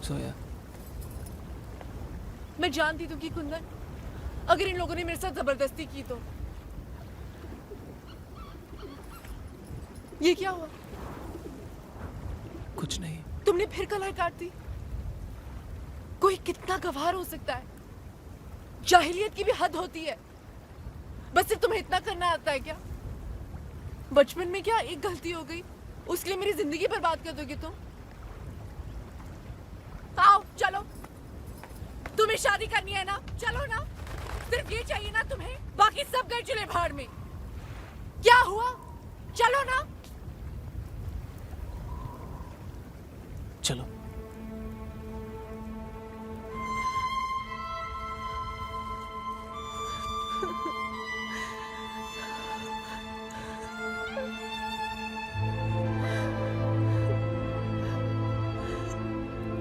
जोया। मैं जानती थी कि कुंदन, अगर इन लोगों ने मेरे साथ जबरदस्ती की तो। ये क्या हुआ? कुछ नहीं। तुमने फिर कलाई काट दी? कोई कितना गवार हो सकता है? जाहिलियत की भी हद होती है। बस सिर्फ तुम्हें इतना करना आता है क्या? बचपन में क्या एक गलती हो गई, उसके लिए मेरी जिंदगी बर्बाद कर दोगे तुम? आओ चलो, तुम्हें शादी करनी है ना, चलो ना। सिर्फ ये चाहिए ना तुम्हें, बाकी सब गए चले भाड़ में। क्या हुआ? चलो ना। चलो।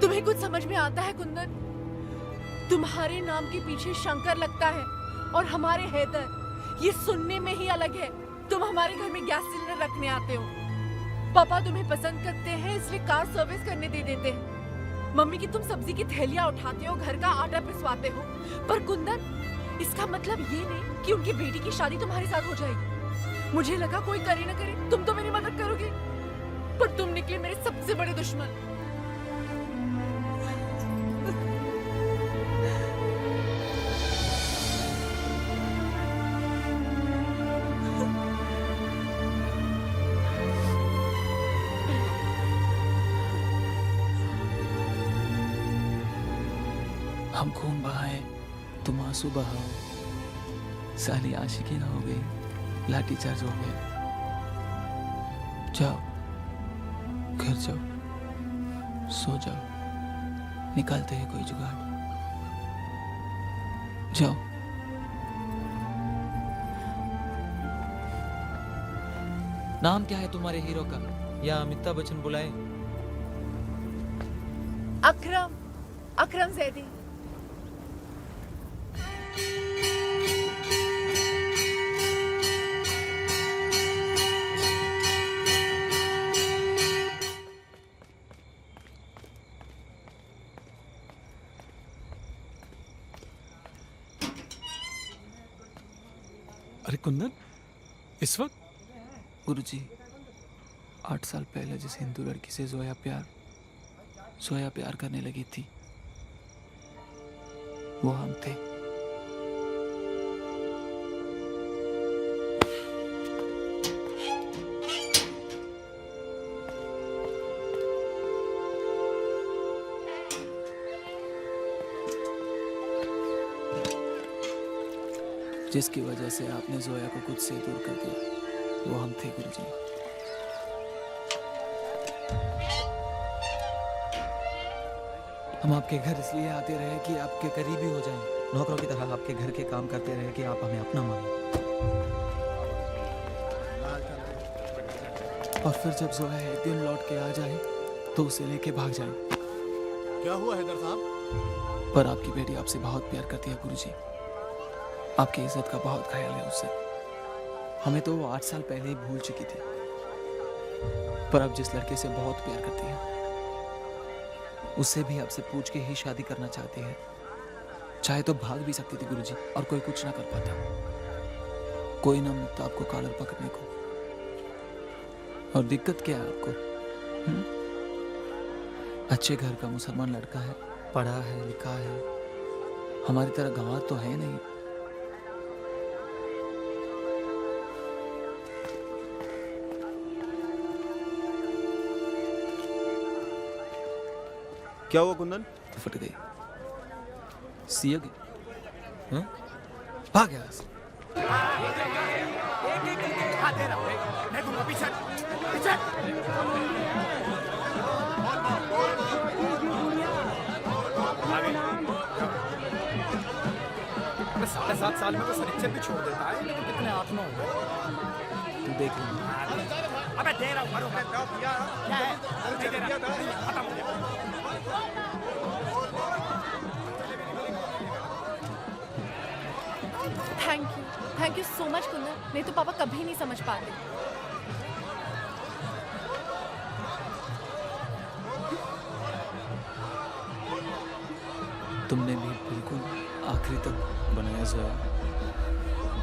तुम्हें कुछ समझ में आता है कुंदन? तुम्हारे नाम के पीछे शंकर लगता है और हमारे हैदर। ये सुनने में ही अलग है। तुम हमारे घर में गैस सिलेंडर रखने आते हो। पापा तुम्हें पसंद करते हैं इसलिए कार सर्विस करने दे देते हैं। मम्मी की तुम सब्जी की थैलियां उठाते हो, घर का आटा पिसवाते हो। पर कुंदन, इसका मतलब ये नहीं कि उनकी बेटी की शादी तुम्हारे साथ हो जाएगी। मुझे लगा कोई करे ना करे तुम तो मेरी मदद करोगे, पर तुम निकले मेरे सबसे बड़े दुश्मन। हम खून बहाए, तुम आंसू बहाओ। साली आशिकी ना हो गई, लाठीचार्ज हो गया। जाओ, घर जाओ, सो जाओ। निकालते हैं कोई जुगाड़। जाओ। नाम क्या है तुम्हारे हीरो का, या अमिताभ बच्चन बुलाए? अकरम, अकरम जैदी। अरे कुंदन, इस वक्त? गुरुजी, 8 साल पहले जिस हिंदू लड़की से जोया प्यार करने लगी थी, वो हम थे। जिसकी वजह से आपने जोया को खुद से दूर कर दिया, वो हम थे गुरुजी। हम आपके घर इसलिए आते रहे कि आपके करीबी हो जाएं, नौकरों की तरह आपके घर के काम करते रहे कि आप हमें अपना माने। और फिर जब जोया एक दिन लौट के आ जाए तो उसे लेके भाग जाए। क्या हुआ हैदर साहब? पर आपकी बेटी आपसे बहुत प्यार करती है गुरुजी। आपकी इज्जत का बहुत ख्याल है उससे। हमें तो वो 8 साल पहले ही भूल चुकी थी, पर अब जिस लड़के से बहुत प्यार करती है उससे भी आपसे पूछ के ही शादी करना चाहती है। चाहे तो भाग भी सकती थी गुरुजी, और कोई कुछ ना कर पाता। कोई ना मिलता आपको कॉलर पकड़ने को। और दिक्कत क्या है आपको? अच्छे घर का मुसलमान लड़का है, पढ़ा है, लिखा है, हमारी तरह गंवार तो है नहीं। क्या हुआ कुंदन? फट गई, सिया गई। हाँ? भाग यहाँ से। साढ़े 7 साल में तो सरिच्छेद भी छोड़ देता है, लेकिन कितने 8-9 हो गए। तू देख ले। अबे दे रहा हूँ, भरो क्या है? नहीं दे रहा, खत्म हो गया। Thank you so much Kundan. नहीं तो पापा कभी नहीं समझ पाते। तुमने भी बिल्कुल आखिरी तक बनाया जोया।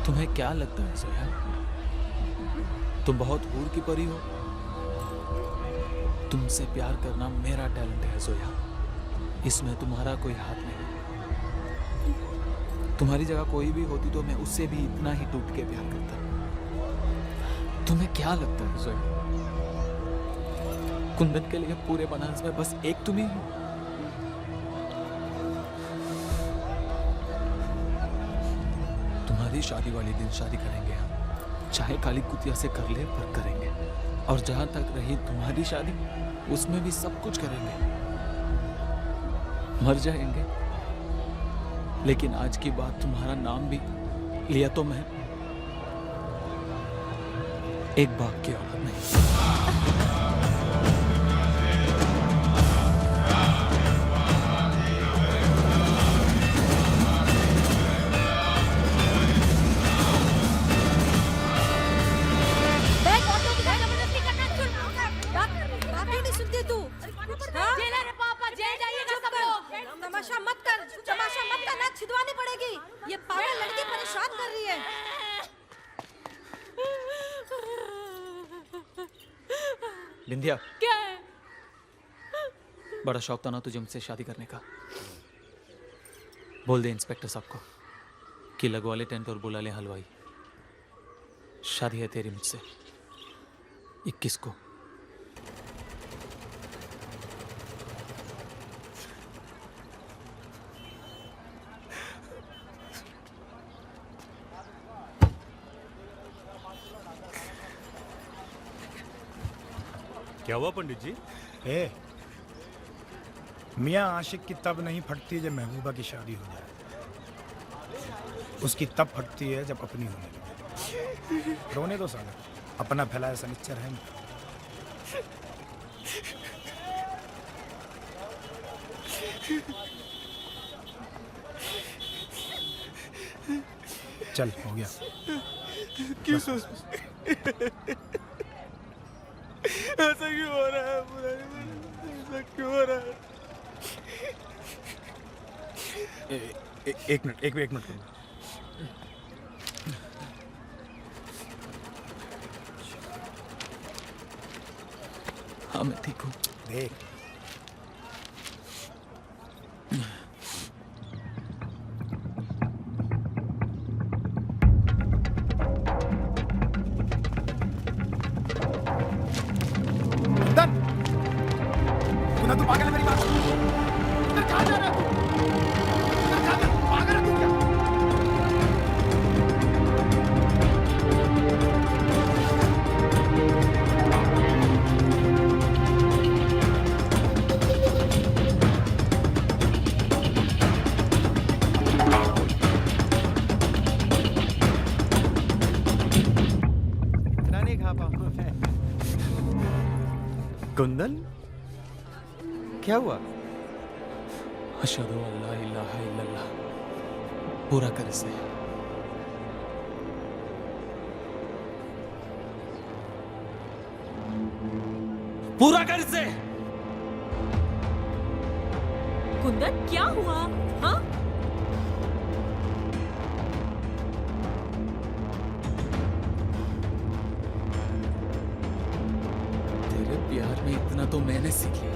तुम्हें क्या लगता है जोया? तुम बहुत हूर की परी हो। तुमसे प्यार करना मेरा टैलेंट है जोया, इसमें तुम्हारा कोई हाथ नहीं। तुम्हारी जगह कोई भी होती तो मैं उससे भी इतना ही टूट के प्यार करता। तुम्हें क्या लगता है जोया? कुंदन के लिए पूरे बनारस में बस एक तुम ही हो। तुम्हारी शादी वाले दिन शादी करेंगे हम, चाहे काली कुतिया से कर ले पर करेंगे। और जहां तक रही तुम्हारी शादी, उसमें भी सब कुछ करेंगे। मर जाएंगे, लेकिन आज की बात तुम्हारा नाम भी लिया तो मैं एक बाप की औलाद नहीं। तमाशा मत कर, ना छिदवानी पड़ेगी। ये पागल लड़की परेशान कर रही है। बिंदिया, क्या है? बड़ा शौक था ना तुझे मुझसे शादी करने का। बोल दे इंस्पेक्टर साहब को कि लगवा ले टेंट और बुला ले हलवाई। शादी है तेरी मुझसे 21 को। क्या हुआ पंडित जी? ए, मियाँ आशिक की तब नहीं फटती जब महबूबा की शादी हो जाए, उसकी तब फटती है जब अपनी होने लगे। रोने दो साला, अपना फैलाया सनिच्चर है। चल हो गया। क्यों ऐसा क्यों हो रहा है? ऐसा क्यों हो रहा है? एक मिनट हाँ मैं ठीक हूँ। देख, तू ना, तू पागल है मेरी बात। इधर कहाँ जा रहा है तू? इधर कहाँ जा? पागल है तू क्या? इतना नहीं खा पाऊंगा मैं। कुंदन, क्या हुआ? अशहदु अल्ला इलाहा इल्लल्लाह। पूरा कर इसे। पूरा कर इसे। कुंदन क्या हुआ? हाँ? तेरे प्यार में इतना तो मैंने सीख लिया।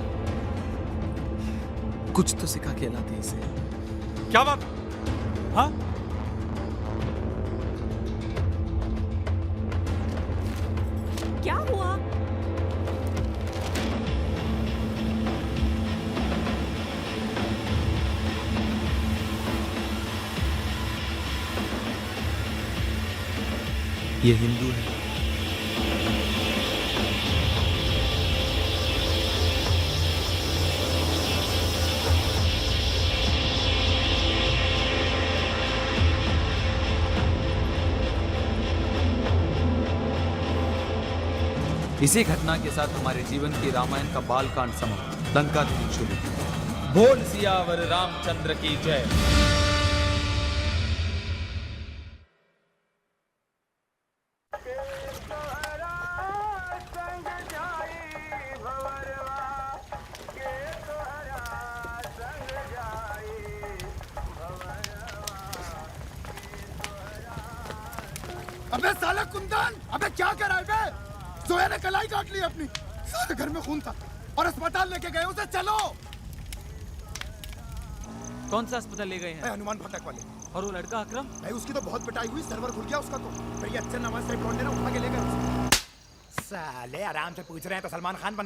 कुछ तो सिखा के लाते इसे। क्या बात? हाँ? क्या हुआ? ये हिंदू है। इसी घटना के साथ हमारे जीवन की रामायण का बालकांड समाप्त। लंका दहन शुरू। बोल सियावर रामचंद्र की जय। अबे साला कुंदन, अबे क्या कर रहा है बे? जोया ने कलाई काट ली अपनी। सारे घर में खून था और अस्पताल लेके गए उसे। चलो। कौन सा अस्पताल ले गए हैं? हनुमान फाटक वाले। और वो लड़का अकरम? भाई उसकी तो बहुत पिटाई हुई, सर्वर खुल गया उसका तो। फिर ये अच्छे नवाज शरीफ लौंडे ने उठा के ले गए उसे। साले आराम से पूछ रहे हैं तो सलमान खान बन